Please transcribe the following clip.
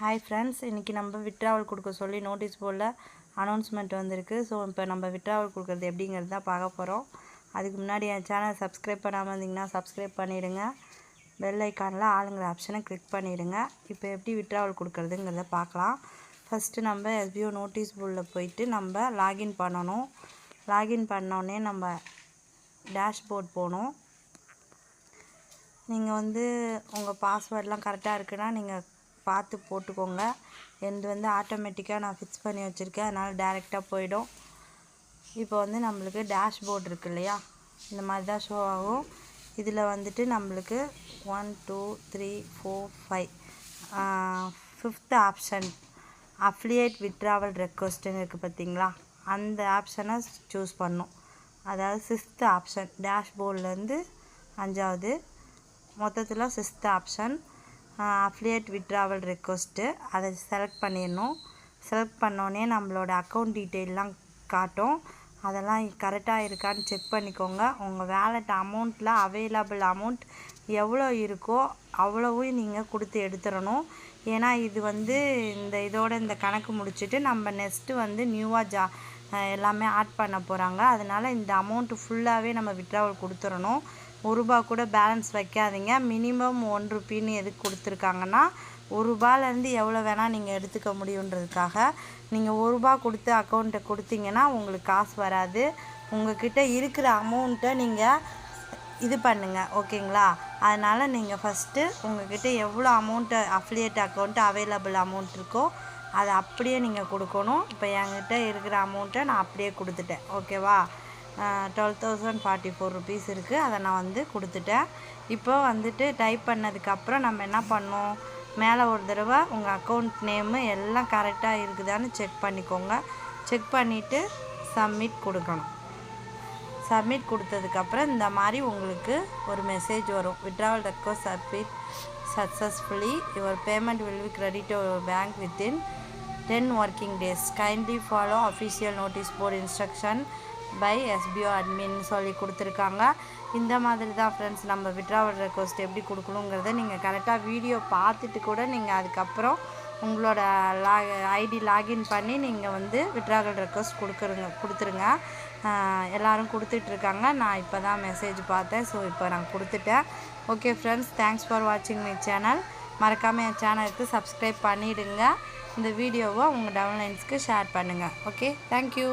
Hi friends, இன்றைக்கி நம்ம withdrawal கொடுக்க சொல்லி நோட்டீஸ் போர்டில் அனௌன்ஸ்மெண்ட் வந்திருக்கு. ஸோ இப்போ நம்ம விட்ராவல் கொடுக்குறது எப்படிங்கிறது தான் பார்க்க போகிறோம். அதுக்கு முன்னாடி என் சேனல் சப்ஸ்கிரைப் பண்ணாமல் இருந்தீங்கன்னா சப்ஸ்கிரைப் பண்ணிவிடுங்க. பெல் ஐக்கானில் ஆளுங்கிற ஆப்ஷனை கிளிக் பண்ணிவிடுங்க. இப்போ எப்படி விட்ராவல் கொடுக்குறதுங்கிறத பார்க்கலாம். ஃபஸ்ட்டு நம்ம எஸ்பிஓ நோட்டீஸ் போர்டில் போயிட்டு நம்ம லாகின் பண்ணணும். லாகின் பண்ணோடனே நம்ம டேஷ்போர்ட் போகணும். நீங்கள் உங்கள் பாஸ்வேர்டெலாம் கரெக்டாக இருக்குன்னா நீங்கள் பார்த்து போட்டுக்கோங்க. என்னது ஆட்டோமேட்டிக்காக நான் ஃபிக்ஸ் பண்ணி வச்சுருக்கேன், அதனால் டேரெக்டாக போயிடும். இப்போ நம்மளுக்கு டேஷ்போர்ட் இருக்குது இல்லையா, இந்த மாதிரி தான் ஷோ ஆகும். இதில் நம்மளுக்கு 1 2 3 4 5 ஃபிஃப்த் ஆப்ஷன் அஃபிலியேட் விட்ராவல் ரெக்வஸ்ட்டுன்னு இருக்குது பார்த்தீங்களா, அந்த ஆப்ஷனை சூஸ் பண்ணணும். அதாவது 6th ஆப்ஷன் டேஷ்போர்ட்லேருந்து 5வது, மொத்தத்தில் 6th option affiliate withdrawal request, அதை செலக்ட் பண்ணிடணும். செலக்ட் பண்ணோடனே நம்மளோட அக்கௌண்ட் டீட்டெயிலெலாம் காட்டும். அதெல்லாம் கரெக்டாக இருக்கான்னு செக் பண்ணிக்கோங்க. உங்கள் வேலெட் அமௌண்ட்டில் அவைலபிள் அமௌண்ட் எவ்வளோ இருக்கோ அவ்வளவும் நீங்கள் கொடுத்து எடுத்துடணும். ஏன்னா இது இந்த கணக்கு முடிச்சுட்டு நம்ம நெக்ஸ்ட்டு நியூவாக எல்லாமே ஆட் பண்ண போகிறாங்க. அதனால் இந்த அமௌண்ட்டு ஃபுல்லாகவே நம்ம விட்ராவல் கொடுத்துடணும். ₹1 கூட பேலன்ஸ் வைக்காதீங்க. மினிமம் ₹1 எதுக்கு கொடுத்துருக்காங்கன்னா, ₹1 எவ்வளோ வேணால் நீங்கள் எடுத்துக்க முடியுன்றதுக்காக. நீங்கள் ₹1 கொடுத்து அக்கௌண்ட்டை கொடுத்தீங்கன்னா உங்களுக்கு காசு வராது. உங்கள்கிட்ட இருக்கிற அமௌண்ட்டை நீங்கள் இது பண்ணுங்கள், ஓகேங்களா? அதனால் நீங்கள் ஃபஸ்ட்டு உங்கள்கிட்ட எவ்வளோ amount affiliate account available amount இருக்கோ அதை அப்படியே நீங்கள் கொடுக்கணும். இப்போ என்கிட்ட இருக்கிற அமௌண்ட்டை நான் அப்படியே கொடுத்துட்டேன், ஓகேவா? ₹12,044 இருக்குது. அதை நான் கொடுத்துட்டேன். இப்போ டைப் பண்ணதுக்கப்புறம் நம்ம என்ன பண்ணோம், மேலே ஒரு தடவை உங்கள் அக்கௌண்ட் நேமு எல்லாம் கரெக்டாக இருக்குதான்னு செக் பண்ணிக்கோங்க. செக் பண்ணிவிட்டு சப்மிட் கொடுக்கணும். சப்மிட் கொடுத்ததுக்கப்புறம் இந்த மாதிரி உங்களுக்கு ஒரு மெசேஜ் வரும். Withdrawal request submit successfully, your payment will be credit your bank within 10 working days. Kindly follow official notice board instruction by SPO admin சொல்லி கொடுத்துருக்காங்க. இந்த மாதிரி தான் ஃப்ரெண்ட்ஸ் நம்ம விட்ராவல் ரெக்வஸ்ட் எப்படி கொடுக்கணுங்கிறத நீங்கள் கரெக்டாக வீடியோ பார்த்துட்டு கூட நீங்கள் அதுக்கப்புறம் உங்களோட ஐடி லாகின் பண்ணி நீங்கள் விட்ராவல் ரெக்வஸ்ட் கொடுத்துருங்க. எல்லோரும் கொடுத்துட்ருக்காங்க. நான் இப்போ தான் மெசேஜ் பார்த்தேன். ஸோ இப்போ நான் கொடுத்துட்டேன். ஓகே ஃப்ரெண்ட்ஸ், தேங்க்ஸ் ஃபார் வாட்சிங் மை சேனல். மறக்காமல் என் சேனலுக்கு சப்ஸ்கிரைப் பண்ணிவிடுங்க. இந்த வீடியோவை உங்கள் டவுன்லைன்ஸ்க்கு ஷேர் பண்ணுங்கள். Okay, thank you.